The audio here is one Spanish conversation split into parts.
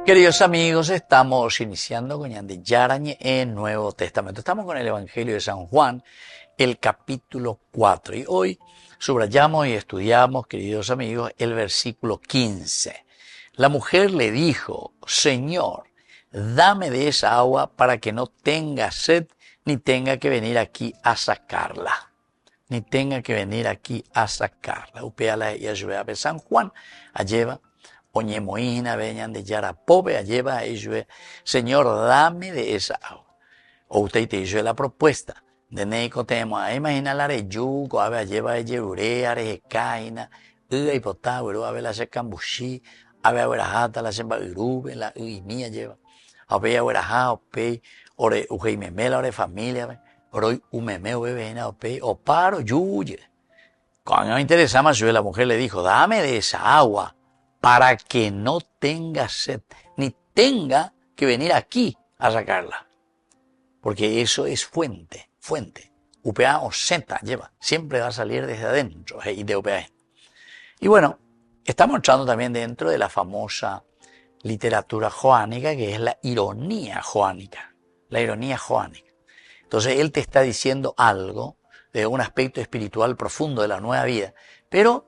Queridos amigos, estamos iniciando con Yandi Yarañe en Nuevo Testamento. Estamos con el Evangelio de San Juan, el capítulo 4. Y hoy subrayamos y estudiamos, queridos amigos, el versículo 15. La mujer le dijo: Señor, dame de esa agua para que no tenga sed, ni tenga que venir aquí a sacarla. Ni tenga que venir aquí a sacarla. Upeala y ayuda a San Juan, lleva. Oñemoína, veñan de Yarapobe, lleva a ellos, Señor, dame de esa agua. O usted te hizo la propuesta de Neiko Temo, imagina la reyuco, a ver, lleva a Yerure, Arecaina, y potá, a ver la secambushi, a ver, a la semba irube, la mía lleva. A ver, a ope, ore, ujimemela, ore familia, ore, umemeo, bebena, ope, o paro, yuye. Cuando me interesa más, la mujer le dijo: dame de esa agua, para que no tenga sed, ni tenga que venir aquí a sacarla. Porque eso es fuente. UPA o Z lleva, siempre va a salir desde adentro, y de UPA. Y bueno, estamos entrando también dentro de la famosa literatura joánica, que es la ironía joánica. La ironía joánica. Entonces él te está diciendo algo de un aspecto espiritual profundo de la nueva vida, pero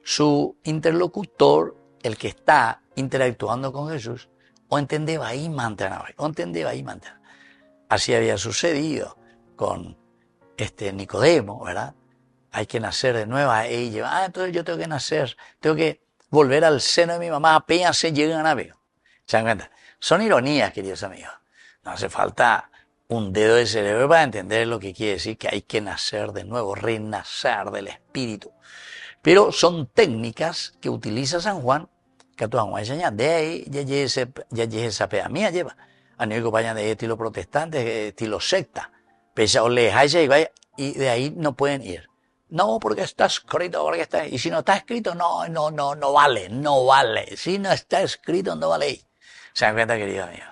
su interlocutor, el que está interactuando con Jesús, o entendeba ahí mantana, o entendeba ahí mantana. Así había sucedido con Nicodemo, ¿verdad? Hay que nacer de nuevo. Entonces yo tengo que nacer, tengo que volver al seno de mi mamá, apenas se llegan a ver. ¿Se dan cuenta? Son ironías, queridos amigos. No hace falta un dedo de cerebro para entender lo que quiere decir que hay que nacer de nuevo, renacer del espíritu. Pero son técnicas que utiliza San Juan, que tú vamos a enseñar. De ahí ya esa pedamía lleva. A nivel compañía de estilo protestante, estilo secta. Pesa o le y de ahí no pueden ir. No, porque está escrito, porque está. Y si no está escrito, no vale. Si no está escrito, no vale. ¿Se dan cuenta, querido amigo?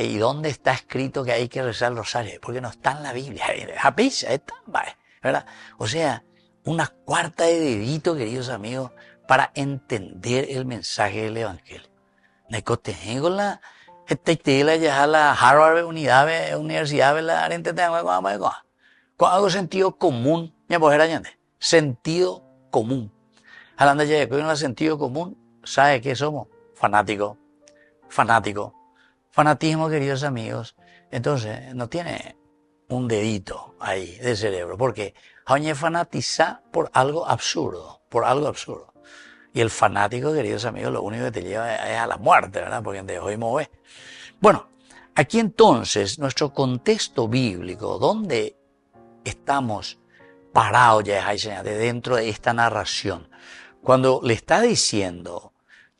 ¿Y dónde está escrito que hay que rezar el rosario? Porque no está en la Biblia. Está, ¿verdad? O sea, una cuarta de dedito, queridos amigos, para entender el mensaje del Evangelio. Tengo la Harvard Universidad, con algo sentido común, sentido común. Hablando de con sentido común, ¿sabe qué somos? Fanáticos. Fanatismo, queridos amigos, entonces no tiene un dedito ahí de cerebro, porque hay fanatiza por algo absurdo. Y el fanático, queridos amigos, lo único que te lleva es a la muerte, ¿verdad? Porque te hoy mover. Bueno, aquí entonces, nuestro contexto bíblico, ¿dónde estamos parados ya dentro de esta narración? Cuando le está diciendo: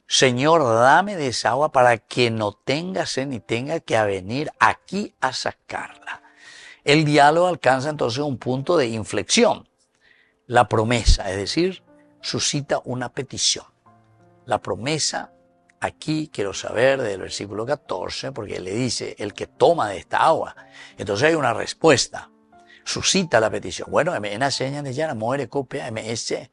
Señor, dame de esa agua para que no tenga sed ni tenga que venir aquí a sacarla. El diálogo alcanza entonces un punto de inflexión. La promesa, es decir, suscita una petición. La promesa, aquí quiero saber del versículo 14, porque le dice: el que toma de esta agua. Entonces hay una respuesta. Suscita la petición. Bueno, me enseñan de ya, muere copia, MS.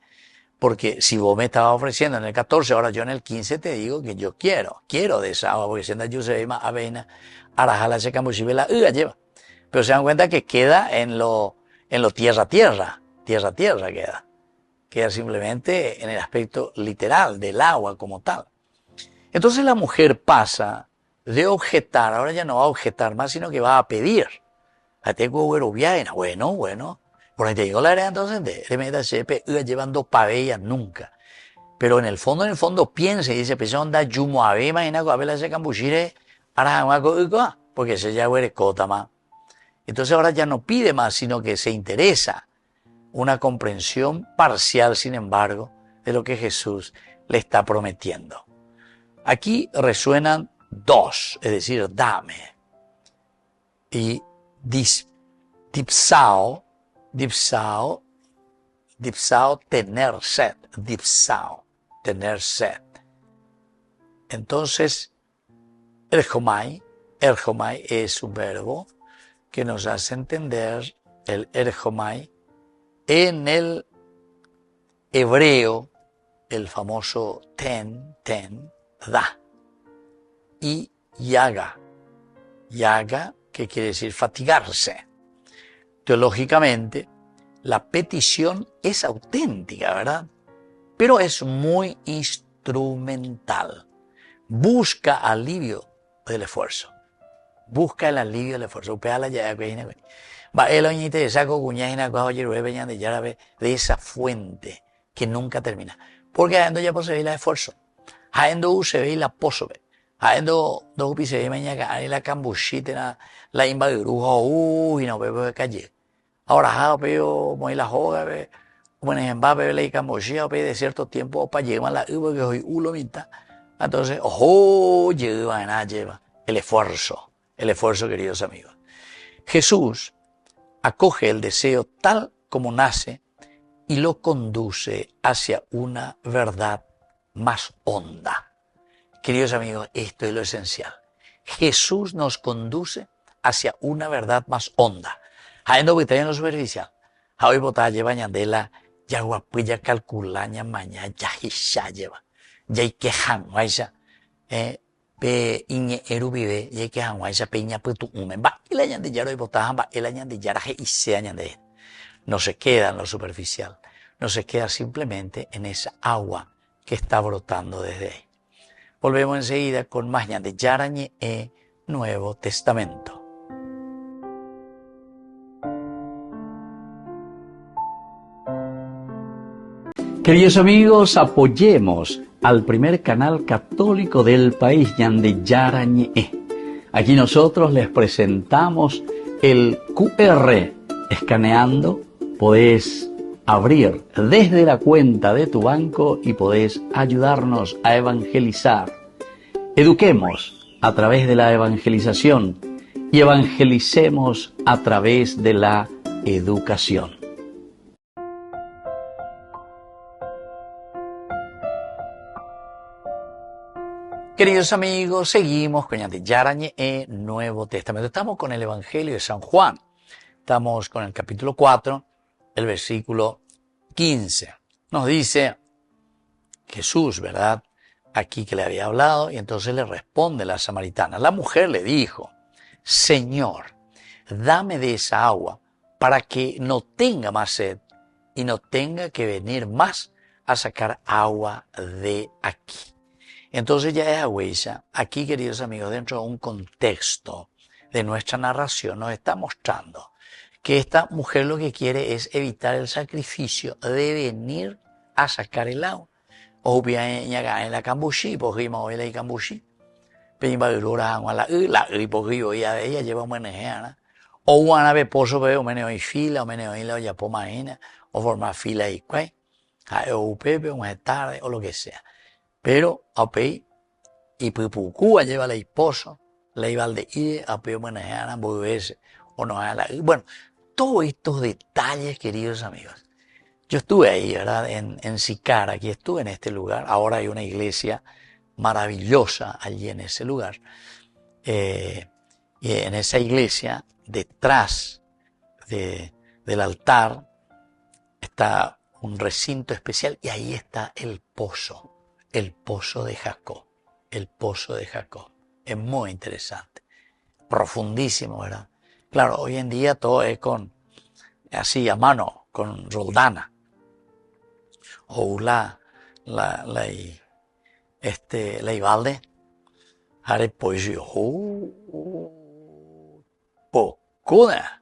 Porque si vos me estabas ofreciendo en el 14, ahora yo en el 15 te digo que yo quiero de esa agua, porque siendo yo se ve más avena, arajala se cambuchibela, lleva. Pero se dan cuenta que queda en lo tierra queda. Queda simplemente en el aspecto literal del agua como tal. Entonces la mujer pasa de objetar, ahora ya no va a objetar más, sino que va a pedir. Bueno. Por ahí te digo la verdad, entonces, llevando pabellas nunca. Pero en el fondo piensa y dice: pues onda yumo ave, imagina que la se cambuchire, porque se ya huele cota más. Entonces ahora ya no pide más, sino que se interesa. Una comprensión parcial, sin embargo, de lo que Jesús le está prometiendo. Aquí resuenan dos, es decir, dame. Y dipsao, tener sed. Entonces, erjomai es un verbo que nos hace entender el erjomai en el hebreo, el famoso ten, da. y yaga. Yaga, que quiere decir fatigarse. Teológicamente, la petición es auténtica, ¿verdad? Pero es muy instrumental. Busca alivio del esfuerzo. Busca el alivio del esfuerzo. De esa fuente que nunca termina. Porque adentro ya posee el esfuerzo. Adentro se ve la pozo. Adentro se ve mañana la cambuchita, la imbaguruja, y no veo calle. Ahora, veo muy la joga, por ejemplo, veo la cambuchita, de cierto tiempo para llevar la uva que hoy uno mitad. Entonces, lleva el esfuerzo, queridos amigos. Jesús acoge el deseo tal como nace y lo conduce hacia una verdad más honda. Queridos amigos, esto es lo esencial. Jesús nos conduce hacia una verdad más honda. Haendo que en lo superficial. Hoy botada lleva ñandela, ya guapuya calculaña mañana, ya lleva. Ya hay que janguaisa, pe iñe eru vive, ya hay que janguaisa peña putu umen. Va, el añandillaro y botajan, va, el añandillaraje y se añande. No se queda en lo superficial, no se queda simplemente en esa agua que está brotando desde ahí. Volvemos enseguida con más ñandillarañe Nuevo Testamento. Queridos amigos, apoyemos al primer canal católico del país, Ñandillarañe. Aquí nosotros les presentamos el QR. Escaneando, podés abrir desde la cuenta de tu banco y podés ayudarnos a evangelizar. Eduquemos a través de la evangelización y evangelicemos a través de la educación. Queridos amigos, seguimos con Ñandillarañe Nuevo Testamento. Estamos con el Evangelio de San Juan. Estamos con el capítulo 4, el versículo 15. Nos dice Jesús, ¿verdad? Aquí que le había hablado, y entonces le responde la samaritana. La mujer le dijo, Señor, dame de esa agua para que no tenga más sed y no tenga que venir más a sacar agua de aquí. Entonces ya es agüilla. Aquí, queridos amigos, dentro de un contexto de nuestra narración nos está mostrando que esta mujer lo que quiere es evitar el sacrificio de venir a sacar el agua. O bien en la cambuchi, porque hoy la cambuchi. Pero la porque hoy ella lleva un menejana. O una vez pozo veo meneo y fila, o meneo y la ya pomaina, o formar fila y cuay. O pepe, un tarde, o lo que sea. Pero, apei, y pupucúa lleva la esposo, la iba al de ir, apei, menejana, volverse, o no a la. Bueno, todos estos detalles, queridos amigos. Yo estuve ahí, ¿verdad? En Sicar, aquí estuve en este lugar. Ahora hay una iglesia maravillosa allí en ese lugar. Y en esa iglesia, detrás del altar, está un recinto especial y ahí está el pozo de Jacob. El pozo de Jacob. Es muy interesante. Profundísimo, ¿verdad? Claro, hoy en día todo es así a mano, con roldana. O la ibalde, haré poesía, pocuda,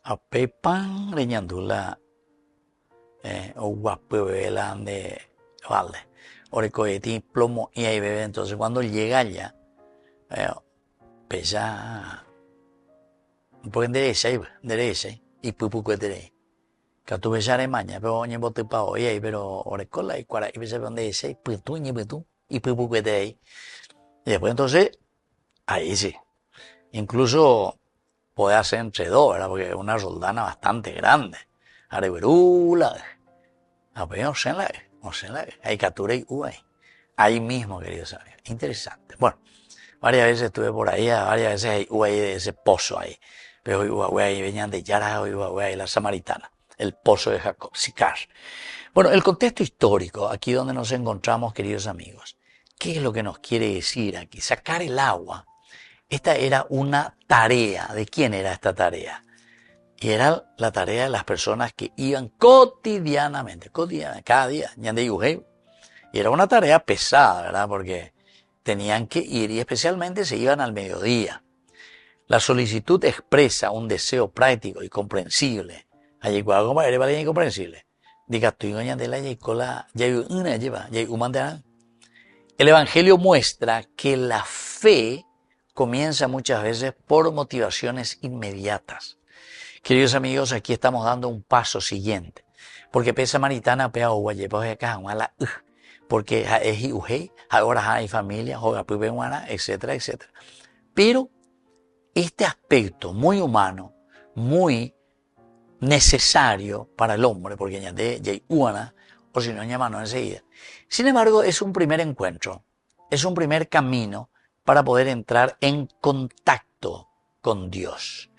a pepan reñandula, o guapevela de balde, orecoeti plomo y ahí bebe. Entonces cuando llega allá, pesa, un poco en derecha, y pupucuetere. Que tú ves mañana, pero oye bote pa hoy, pero orecola y cuara, y ves donde ese, putu, y pupucuete ahí. Y después entonces, ahí sí. Incluso puede hacer entre dos, ¿verdad? Porque es una roldana bastante grande. Areberula, apenas no sé la, hay captura y ahí. Ahí mismo, queridos amigos. Interesante. Bueno, varias veces estuve por ahí, varias veces hay ahí de ese pozo ahí. Pero hoy ahí venían de Yara, hoy ahí la samaritana. El pozo de Jacob, Sicar. Bueno, el contexto histórico, aquí donde nos encontramos, queridos amigos, ¿Qué es lo que nos quiere decir aquí? Sacar el agua. Esta era una tarea. ¿De quién era esta tarea? Y era la tarea de las personas que iban cotidianamente, cada día. Y era una tarea pesada, ¿verdad? Porque tenían que ir y especialmente se iban al mediodía. La solicitud expresa un deseo práctico y comprensible. Allí cuando como era para incomprensible. Diga, tú de la yecola, el Evangelio muestra que la fe comienza muchas veces por motivaciones inmediatas. Queridos amigos, aquí estamos dando un paso siguiente. Porque pesa maritana pea o acá, porque es ujei, ahora hay familia, etcétera, etcétera. Pero este aspecto muy humano, muy necesario para el hombre, porque ya hay una, o si no, llaman enseguida. Sin embargo, es un primer encuentro, es un primer camino para poder entrar en contacto con Dios.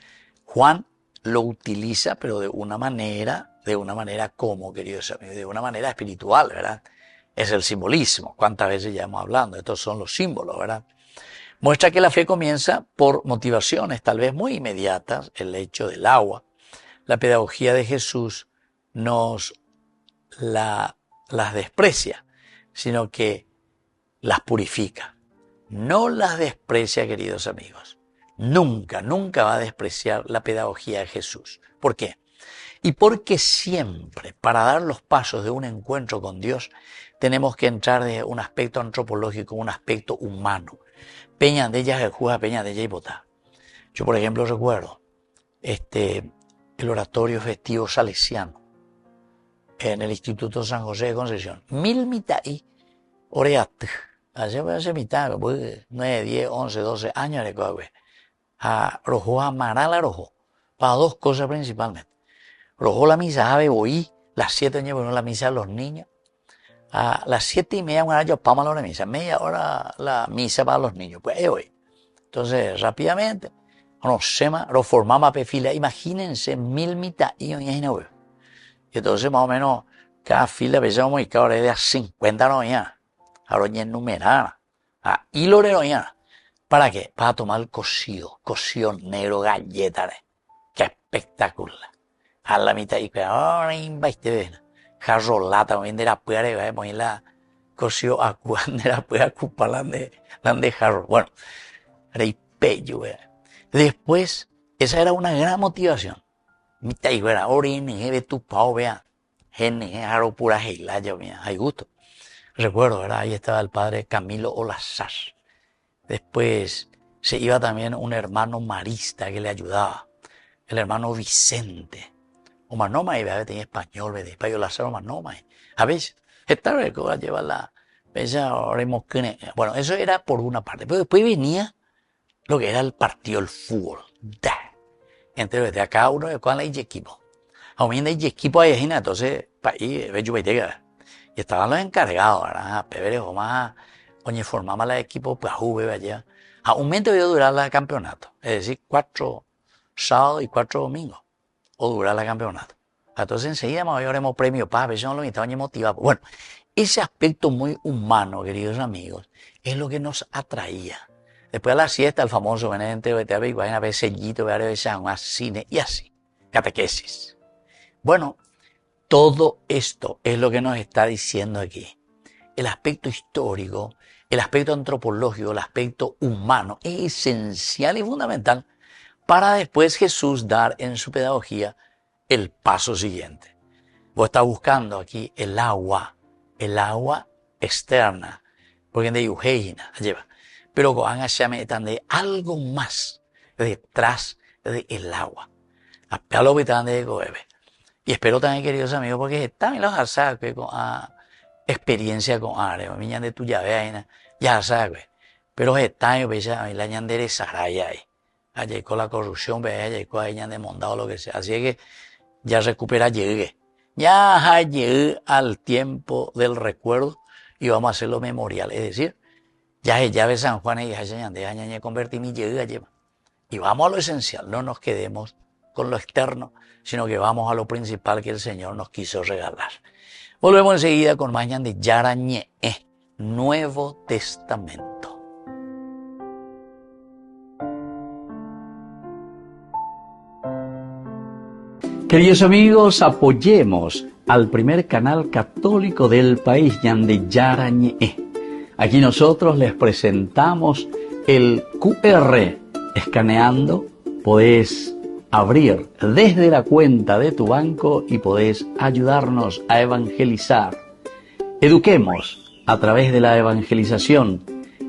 Juan lo utiliza, pero de una manera como, queridos amigos, de una manera espiritual, ¿verdad? Es el simbolismo. ¿Cuántas veces ya hemos hablado? Estos son los símbolos, ¿verdad? Muestra que la fe comienza por motivaciones tal vez muy inmediatas, el hecho del agua. La pedagogía de Jesús nos las desprecia, sino que las purifica. No las desprecia, queridos amigos. Nunca, nunca va a despreciar la pedagogía de Jesús. ¿Por qué? Y porque siempre, para dar los pasos de un encuentro con Dios, tenemos que entrar de un aspecto antropológico, un aspecto humano. Peña de ellas juega, peña de ellas y botá. Yo, por ejemplo, recuerdo el oratorio festivo salesiano en el Instituto San José de Concepción. 1000 mitad y oreat. Hace mitad, 9, 10, 11, 12 años de coagüe. A rojo amaral a rojo. Para dos cosas principalmente. Rojo la misa, ave, voy, las 7 años, bueno, la misa a los niños. A las 7:30, una hora yo pamo la hora de misa. Media hora la misa para los niños. Pues hoy. Entonces, rápidamente, nos formamos a fila. Imagínense, 1000 mitad y entonces, más o menos, cada fila pensamos que ahora es de 50 noñas. Ahora ya numerada. Y lo de ¿para qué? Para tomar el cocido negro, galleta. Qué espectacular. A la mitad, y ahora jarrolata, de la puerta, poner la cocido a de la puerta, ocupar de jarro. Bueno, rey pello, después, esa era una gran motivación. Mitad y vera, orine, ve tu pao, vea. Gene, aro pura heilaya, mía, hay gusto. Recuerdo, ¿verdad? Ahí estaba el padre Camilo Olazar. Después se iba también un hermano marista que le ayudaba. El hermano Vicente. O Manoma, y tenía español, de español Olazar o Manoma. A veces, esta vez que va a llevar la. Bueno, eso era por una parte. Pero después venía lo que era el partido del fútbol. Entonces, de acá uno de cuál hay equipo. Aumenta hay equipo ahí, entonces, ahí, y estaban los encargados, ¿verdad? Pebre, más, oye, formamos el equipo, pues, allá. Aumento iba a durar el campeonato. Es decir, 4 sábados y 4 domingos. O durar el campeonato. Entonces, enseguida me llevaremos premio para ver si no lo estaban motivados. Bueno, ese aspecto muy humano, queridos amigos, es lo que nos atraía. Después de la siesta, el famoso venente de TV, vayan a ver sellito, ver a cine y así. Catequesis. Bueno, todo esto es lo que nos está diciendo aquí. El aspecto histórico, el aspecto antropológico, el aspecto humano es esencial y fundamental para después Jesús dar en su pedagogía el paso siguiente. Vos estás buscando aquí el agua externa, porque de Eugeina lleva. Pero van a están de algo más detrás del agua. A lo que están de bebé. Y espero también, queridos amigos, porque también los hasaques con experiencia con área, miñan de tu llave, ya sabes. Pero están, la ñandere saraya ahí. Allí con la corrupción, allí con ella de mondado, lo que sea. Así es que ya recupera, llegue. Ya llegué al tiempo del recuerdo y vamos a hacerlo memorial. Es decir, ya es llave San Juan y ya convertí mi llegue allí. Y vamos a lo esencial, no nos quedemos con lo externo, sino que vamos a lo principal que el Señor nos quiso regalar. Volvemos enseguida con mañana de Yarañe. Nuevo Testamento. Queridos amigos, apoyemos al primer canal católico del país, Ñande Yarañe. Aquí nosotros les presentamos el QR. Escaneando, podés abrir desde la cuenta de tu banco y podés ayudarnos a evangelizar. Eduquemos a través de la evangelización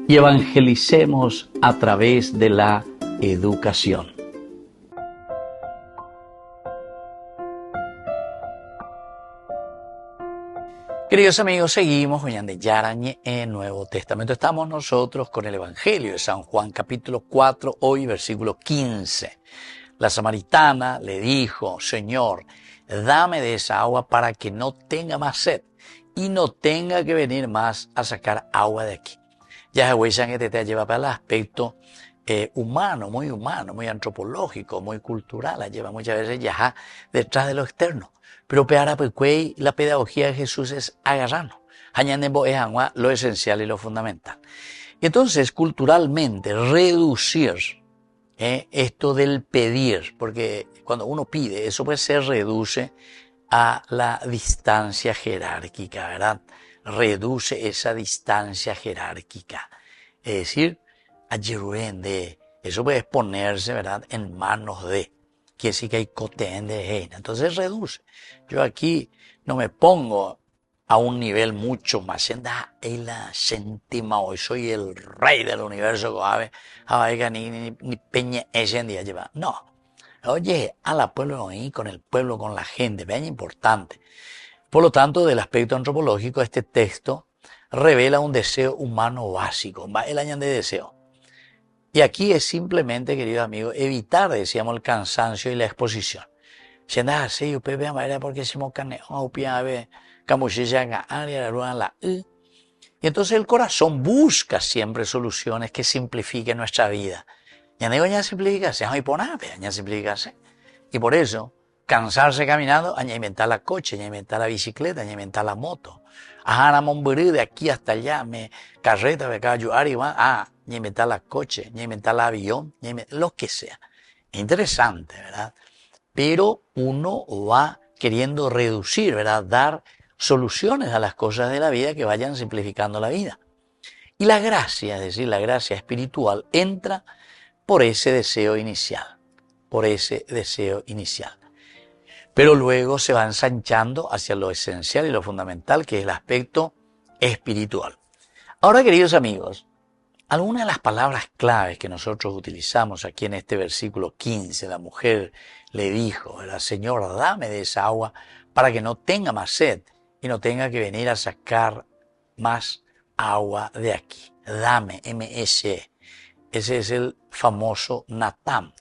y evangelicemos a través de la educación. Queridos amigos, seguimos con Ñande Yarañe en Nuevo Testamento. Estamos nosotros con el Evangelio de San Juan, capítulo 4, hoy versículo 15. La samaritana le dijo: Señor, dame de esa agua para que no tenga más sed y no tenga que venir más a sacar agua de aquí. Ya que te lleva para el aspecto humano, muy antropológico, muy cultural, lleva muchas veces ya detrás de lo externo. Pero la pedagogía de Jesús es agarrarnos. Es lo esencial y lo fundamental. Y entonces, culturalmente, reducir esto del pedir, porque cuando uno pide, eso pues se reduce a la distancia jerárquica, ¿verdad? Reduce esa distancia jerárquica. Es decir, eso puede ponerse, ¿verdad?, en manos de. Que sí que hay coten de heina. Entonces reduce. Yo aquí no me pongo a un nivel mucho más. Hoy soy el rey del universo. Ni peña ese día lleva. No. Oye, a la pueblo ahí, con el pueblo, con la gente. Vean, importante. Por lo tanto, del aspecto antropológico, este texto revela un deseo humano básico. Va el año de deseo. Y aquí es simplemente, queridos amigos, evitar, decíamos, el cansancio y la exposición. Si andas así, usted vea manera porque se me cane, y entonces el corazón busca siempre soluciones que simplifiquen nuestra vida. Y por eso, cansarse caminando, hay que inventar la coche, hay que inventar la bicicleta, hay que inventar la moto. De aquí hasta allá, carreta, me caballo, ni inventar la coche, ni inventar el avión, lo que sea. Es interesante, ¿verdad? Pero uno va queriendo reducir, ¿verdad? Dar soluciones a las cosas de la vida que vayan simplificando la vida. Y la gracia, es decir, la gracia espiritual, entra por ese deseo inicial, Pero luego se va ensanchando hacia lo esencial y lo fundamental, que es el aspecto espiritual. Ahora, queridos amigos, algunas de las palabras claves que nosotros utilizamos aquí en este versículo 15, la mujer le dijo, ¿verdad? Señor, dame de esa agua para que no tenga más sed y no tenga que venir a sacar más agua de aquí. Dame, MS. Ese es el famoso Natam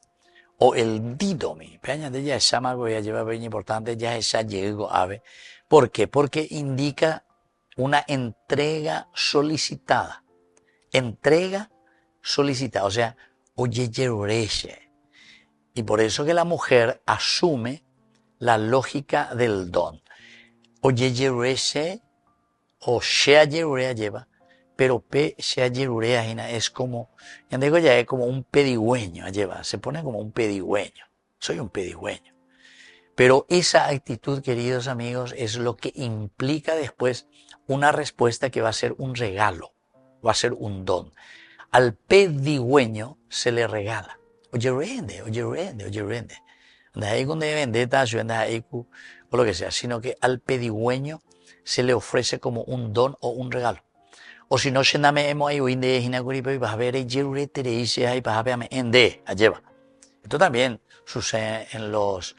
o el Didomi. Ya es algo ya lleva bien importante, ya es llegó ave. ¿Por qué? Porque indica una entrega solicitada. Entrega solicitada, o sea, oye, y por eso que la mujer asume la lógica del don. Oye, o shea lleva, pero shea es como, ya digo, ya es como un pedigüeño, lleva, se pone como un pedigüeño. Soy un pedigüeño. Pero esa actitud, queridos amigos, es lo que implica después una respuesta que va a ser un regalo. Va a ser un don. Al pedigüeño se le regala. Oye, rende. O lo que sea, sino que al pedigüeño se le ofrece como un don o un regalo. O si no, esto también sucede en los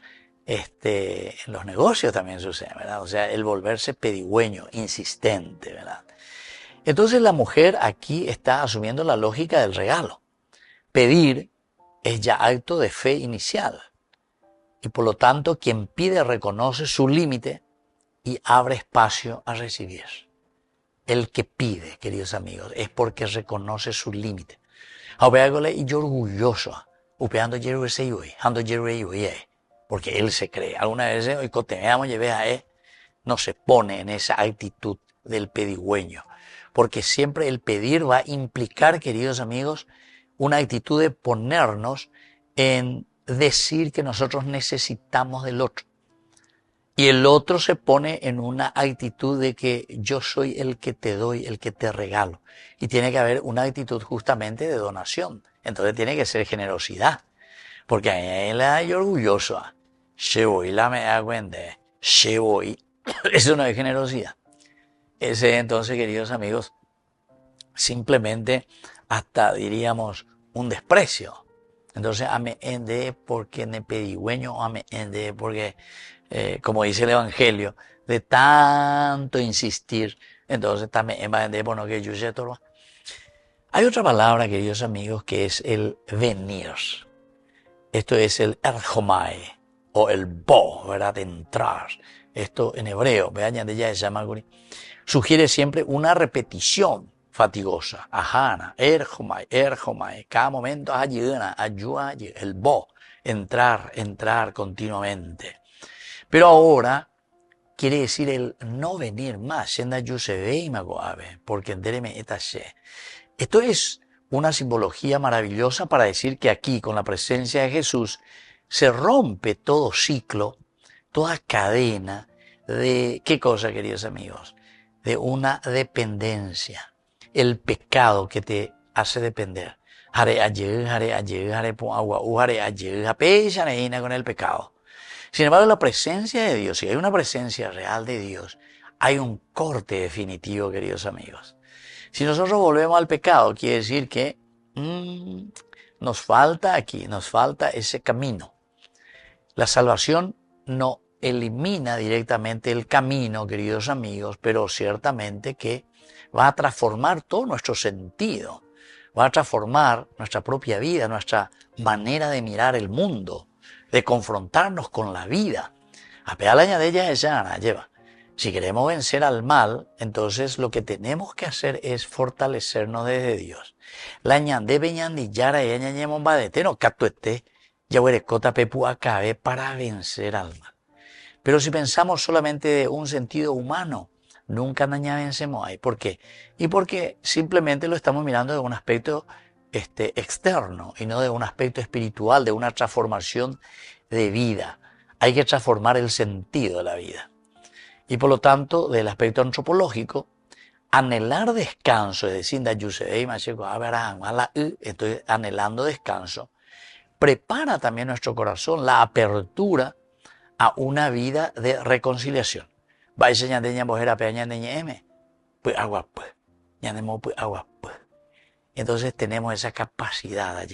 negocios, también sucede, ¿verdad? O sea, el volverse pedigüeño, insistente, ¿verdad? Entonces la mujer aquí está asumiendo la lógica del regalo. Pedir es ya acto de fe inicial. Y por lo tanto, quien pide reconoce su límite y abre espacio a recibir. El que pide, queridos amigos, es porque reconoce su límite. Y yo orgulloso, porque él se cree. Alguna vez no se pone en esa actitud del pedigüeño. porque siempre el pedir va a implicar, queridos amigos, una actitud de ponernos en decir que nosotros necesitamos del otro. Y el otro se pone en una actitud de que yo soy el que te doy, el que te regalo. Y tiene que haber una actitud justamente de donación. Entonces tiene que ser generosidad. Porque a él hay orgulloso. Llevo y la me da cuenta. Llevo y. Eso no es generosidad. Ese entonces, queridos amigos, simplemente hasta diríamos un desprecio. Entonces, ame ende porque ne pedigüeño, ame ende porque, como dice el Evangelio, de tanto insistir, entonces también ende por no que yo sé todo. Hay otra palabra, queridos amigos, que es el venir. Esto es el erjomai o el bo, ¿verdad? De entrar. Esto en hebreo, vean, ya se llama, sugiere siempre una repetición fatigosa. Ajana, erjomai. Cada momento ayuna, el bo, entrar continuamente. Pero ahora quiere decir el no venir más. Porque esto es una simbología maravillosa para decir que aquí, con la presencia de Jesús, se rompe todo ciclo, toda cadena de, ¿qué cosa, queridos amigos? De una dependencia. El pecado que te hace depender. Con el pecado. Sin embargo, la presencia de Dios, si hay una presencia real de Dios, hay un corte definitivo, queridos amigos. Si nosotros volvemos al pecado, quiere decir que nos falta ese camino. La salvación no elimina directamente el camino, queridos amigos, pero ciertamente que va a transformar todo nuestro sentido, va a transformar nuestra propia vida, nuestra manera de mirar el mundo, de confrontarnos con la vida. A pealaña de ella lleva. Si queremos vencer al mal, entonces lo que tenemos que hacer es fortalecernos desde Dios. La ñande beñandi yara y ñañemon badete no catuete yahuerecota pepu acabe para vencer al mal. Pero si pensamos solamente de un sentido humano, nunca vencemos ahí. ¿Por qué? Y porque simplemente lo estamos mirando de un aspecto externo y no de un aspecto espiritual, de una transformación de vida. Hay que transformar el sentido de la vida. Y por lo tanto, del aspecto antropológico, anhelar descanso, es decir, estoy anhelando descanso, prepara también nuestro corazón, la apertura a una vida de reconciliación. Entonces tenemos esa capacidad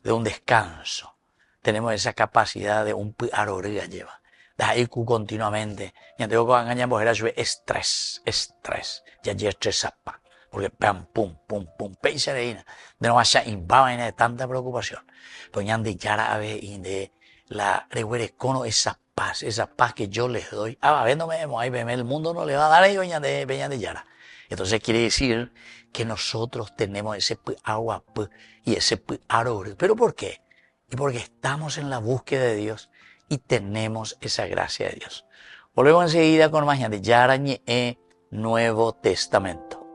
de un descanso, tenemos esa capacidad de un aroría lleva. Ahí continuamente, ya tengo que engañar estrés, ya estresapa, porque pam, pum, pensa de no vaya vaina de tanta preocupación. Pues ya de yara ave y de la rehuerecono esa paz que yo les doy. Viéndome, ahí el mundo no le va a dar ahí de yara. Entonces quiere decir que nosotros tenemos ese agua y ese aror. ¿Pero por qué? Y porque estamos en la búsqueda de Dios y tenemos esa gracia de Dios. Volvemos enseguida con más de Yarañe Nuevo Testamento.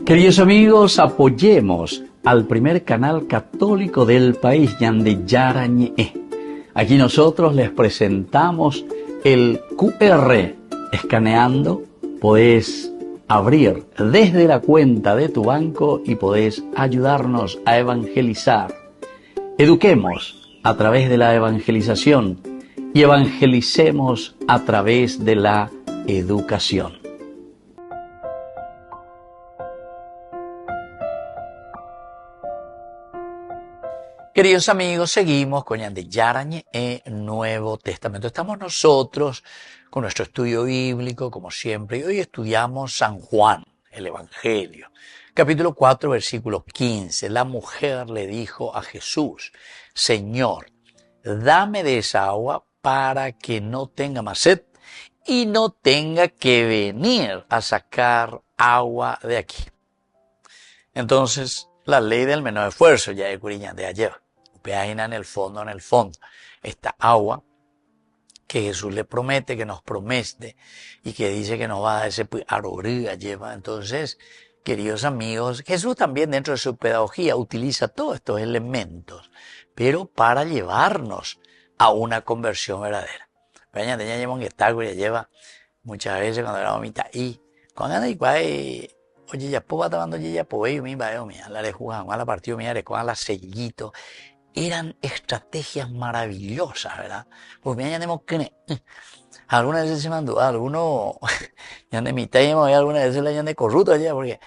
Queridos amigos, apoyemos al primer canal católico del país, Yande Yarañe. Aquí nosotros les presentamos el QR. Escaneando, podés abrir desde la cuenta de tu banco y podés ayudarnos a evangelizar. Eduquemos a través de la evangelización y evangelicemos a través de la educación. Queridos amigos, seguimos con Yande Yarañe Nuevo Testamento. Estamos nosotros con nuestro estudio bíblico, como siempre, y hoy estudiamos San Juan, el Evangelio. Capítulo 4, versículo 15. La mujer le dijo a Jesús: Señor, dame de esa agua para que no tenga más sed y no tenga que venir a sacar agua de aquí. Entonces, la ley del menor esfuerzo, ya de Curiñán de ayer. En el fondo, esta agua que Jesús le promete, que nos promete y que dice que nos va a dar ese aroriga lleva. Entonces, queridos amigos, Jesús también dentro de su pedagogía utiliza todos estos elementos, pero para llevarnos a una conversión verdadera. Peña tenía que estar, lleva muchas veces cuando era mitad y cuando anda igual oye ya puedo tomando ya puedo ir mi veo mía la de jugar a la partido mía de con la sellito eran estrategias maravillosas, ¿verdad? Pues mira ya tenemos que algunas veces se mandó algunos ya de mitad y algunas veces le de corrupto allá porque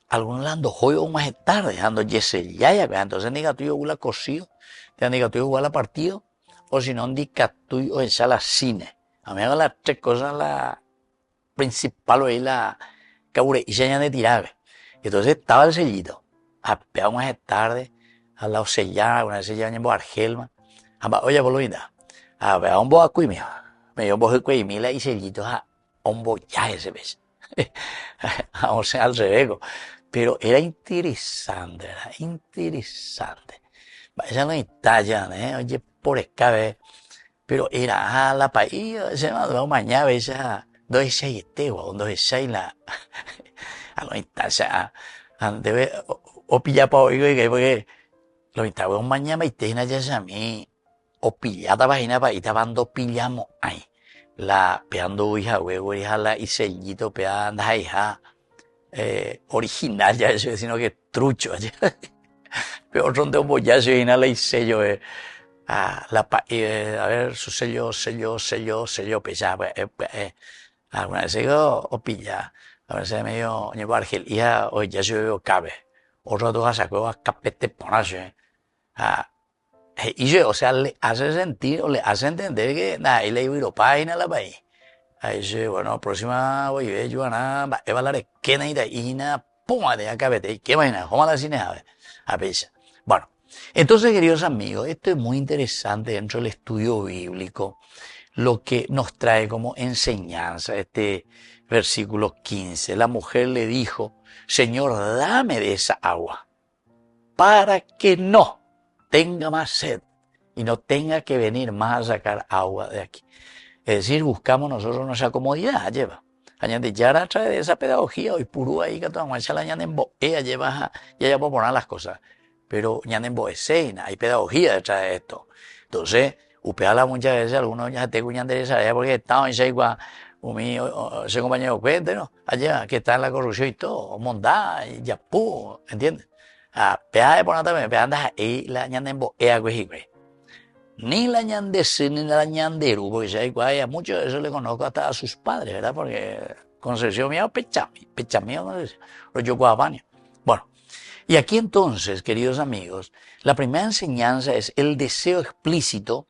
algunos le ando joyo más tarde ando yese ya entonces diga tú yo la cocido te diga tú yo la partido o si no diga tú o en sala cine a mí hago las tres cosas la principal ahí la caure y se de tirave. Entonces estaba el sellito, apeado más tarde, al lado sellar, una vez sellar en Argelma, oye, por lo mismo, a un bo a cuimio, me dio un bo de cuimila y sellitos a un bo ya ese vez. O sea, al revés, pero era interesante, ¿verdad? Interesante. Esa no está ya, oye, por escabe, pero era a la país, se me ha dado mañana, esa. Dos seis dos seis la a lo intasa debe o pilla pa oigo y porque lo intaba un mañana y te ya a mí o pillada vagina pa y tabando pillamos ahí la peando hija huevo hija la y sellito peanda hija original ya eso sino que trucho peor son de un bollazo y nada y sello a ver su sello pesaba alguna vez digo o pilla a veces medio llevo Argelia o ya se veo cabe otro dos sacó a capete ponerse y yo o sea le hace sentir o le hace entender que nada y le iba a ir a la país ahí dice bueno próxima voy a ver yo nada va a hablar que nada y nada pum de capete y qué vaina cómo la cine a veces bueno entonces queridos amigos esto es muy interesante dentro del estudio bíblico lo que nos trae como enseñanza este versículo 15. La mujer le dijo, Señor, dame de esa agua para que no tenga más sed y no tenga que venir más a sacar agua de aquí. Es decir, buscamos nosotros nuestra comodidad, lleva. Añade ya a través de esa pedagogía, hoy purú ahí que toda la añade en ella lleva, ya puedo poner las cosas. Pero añade en boeseina, hay pedagogía detrás de esto. Entonces, upeala muchas veces, algunos ya te cuñan de esa porque estaban en Seigua, ese compañero cuente, ¿no? Allá, que está en la corrupción y todo, mondá, y yapú, ¿entiendes? Pea de poner también, pea anda, y la añade en boea, ni la ñandese ni la ñanderu, porque si hay a muchos de eso le conozco hasta a sus padres, ¿verdad? Porque Concepción mía, Pechamía, no sé, los yocuapaños. Bueno, y aquí entonces, queridos amigos, la primera enseñanza es el deseo explícito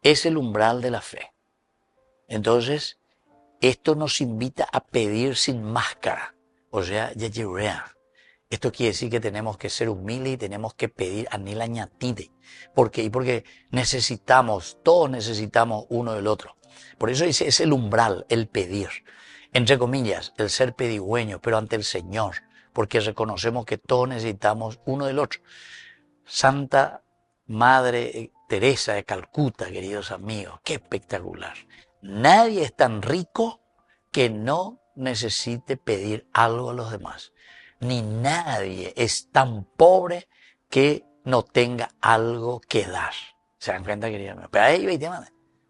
es el umbral de la fe. Entonces, esto nos invita a pedir sin máscara, o sea, yayirea. Esto quiere decir que tenemos que ser humildes y tenemos que pedir a Nila ñatide. ¿Por qué? Porque todos necesitamos uno del otro. Por eso dice, es el umbral, el pedir. Entre comillas, el ser pedigüeño, pero ante el Señor, porque reconocemos que todos necesitamos uno del otro. Santa Madre Teresa de Calcuta, queridos amigos, qué espectacular. Nadie es tan rico que no necesite pedir algo a los demás. Ni nadie es tan pobre que no tenga algo que dar. ¿Se dan cuenta, queridos amigos? Pero ahí,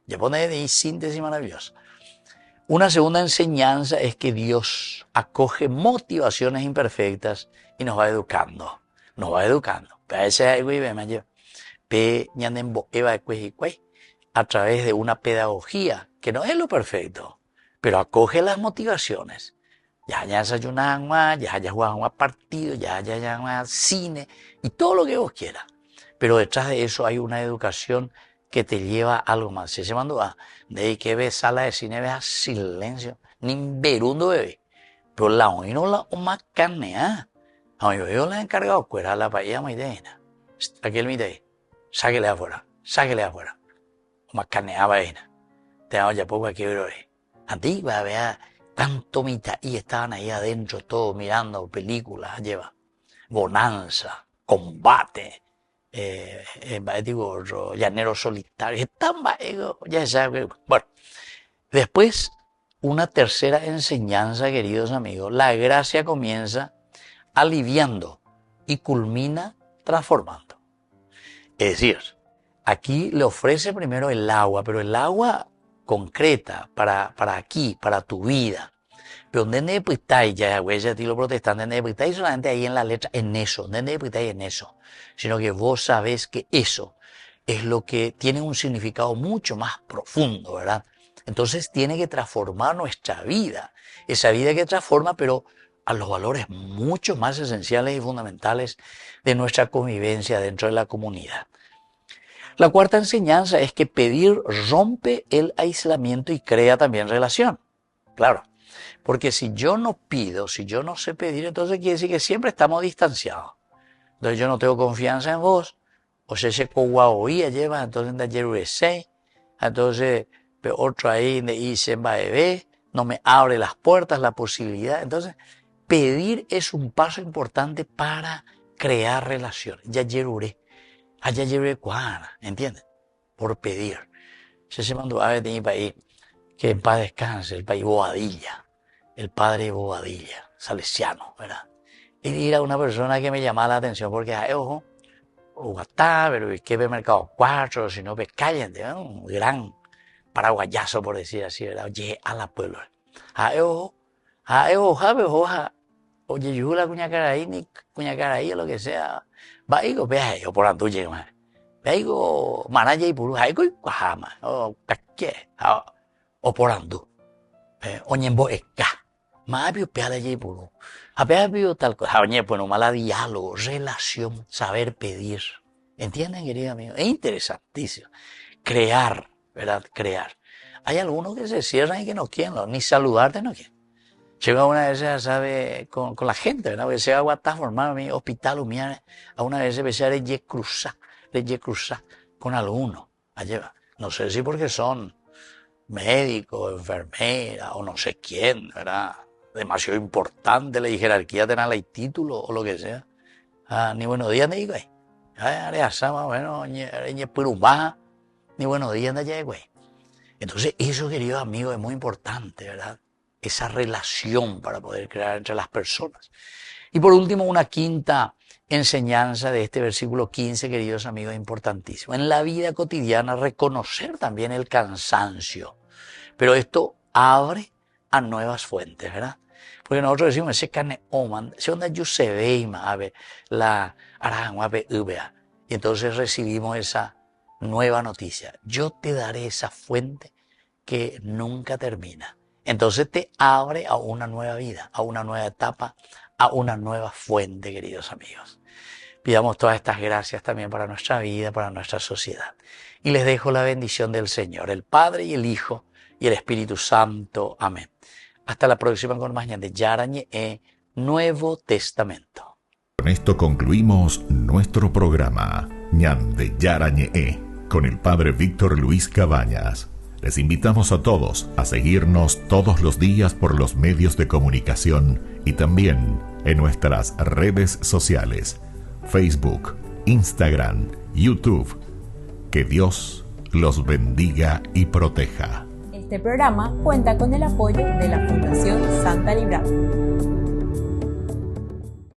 ya pone de síntesis maravillosa. Una segunda enseñanza es que Dios acoge motivaciones imperfectas y nos va educando. Nos va educando. A través de una pedagogía que no es lo perfecto, pero acoge las motivaciones. Ya desayunan más, ya juegan más partidos, ya más cine y todo lo que vos quieras. Pero detrás de eso hay una educación que te lleva a algo más. Se llama de que ves sala de cine, ves silencio, ni verundo bebé. Pero la hoy no la más carne, yo le he encargado fuera la paella maidena. Aquel mite, sáquele afuera. Más carne a vaina. Te hago ya poco aquí, bro. Antigua, vea, tanto mitad y estaban ahí adentro todos mirando películas, lleva bonanza, combate, digo, llanero solitario, ya sabe. Bueno, después, una tercera enseñanza, queridos amigos, la gracia comienza aliviando y culmina transformando. Es decir, aquí le ofrece primero el agua, pero el agua concreta para aquí, para tu vida. Pero donde puestáis ya, güey, ya ti lo protestante, donde puestáis solamente ahí en la letra, en eso, donde puestáis en eso. Sino que vos sabés que eso es lo que tiene un significado mucho más profundo, ¿verdad? Entonces tiene que transformar nuestra vida. Esa vida que transforma, pero a los valores mucho más esenciales y fundamentales de nuestra convivencia dentro de la comunidad. La cuarta enseñanza es que pedir rompe el aislamiento y crea también relación. Claro, porque si yo no pido, si yo no sé pedir, entonces quiere decir que siempre estamos distanciados. Entonces yo no tengo confianza en vos, o se coguaoía lleva, entonces de ayer entonces otro ahí de dicen va bebé, no me abre las puertas, la posibilidad. Entonces, pedir es un paso importante para crear relación. Ya yeruré. Allá llevé cuana, ¿entienden? Por pedir. Se mandó a ver de mi país, que en paz descanse, el país Bobadilla, el padre Bobadilla, salesiano, ¿verdad? Y era una persona que me llamaba la atención porque, ojo, Ugatá, pero es que ve Mercado 4, si no, ve cállense, ¿no? Un gran paraguayazo, por decir así, ¿verdad? Oye, a la pueblo. Ojo, oye, yo la cuñacaraí, ni cuñacaraí, o lo que sea. Va, digo, vea, yo por antu llego, man. Vea, digo, manaya y puru, digo, cuajama, o caque, o por antu. Oñembo eka. Más pio peala y puru. A pio tal cosa. Oye, pues no mala diálogo, relación, saber pedir. ¿Entienden, querido amigo? Es interesantísimo. Crear, ¿verdad? Crear. Hay algunos que se cierran y que no quieren, ni saludarte no quieren. Llega una vez, ya sabe, con la gente, ¿verdad? Porque se va a transformar mi hospital, a una vez se ve de cruzar con alguno. Allá, no sé si porque son médicos, enfermeras o no sé quién, ¿verdad? Demasiado importante la jerarquía, tener el título o lo que sea. Ni buenos días, ni güey. Bueno, ni buenos días, ni güey. Entonces, eso, queridos amigos, es muy importante, ¿verdad? Esa relación para poder crear entre las personas. Y por último, una quinta enseñanza de este versículo 15, queridos amigos, importantísimo. En la vida cotidiana, reconocer también el cansancio. Pero esto abre a nuevas fuentes, ¿verdad? Porque nosotros decimos, ese carne oman, se onda yo se ve, la arangua, y entonces recibimos esa nueva noticia. Yo te daré esa fuente que nunca termina. Entonces te abre a una nueva vida, a una nueva etapa, a una nueva fuente, queridos amigos. Pidamos todas estas gracias también para nuestra vida, para nuestra sociedad. Y les dejo la bendición del Señor, el Padre y el Hijo y el Espíritu Santo. Amén. Hasta la próxima con más de Yarañe Nuevo Testamento. Con esto concluimos nuestro programa Ñan de Yarañe con el Padre Víctor Luis Cabañas. Les invitamos a todos a seguirnos todos los días por los medios de comunicación y también en nuestras redes sociales, Facebook, Instagram, YouTube. Que Dios los bendiga y proteja. Este programa cuenta con el apoyo de la Fundación Santa Librada.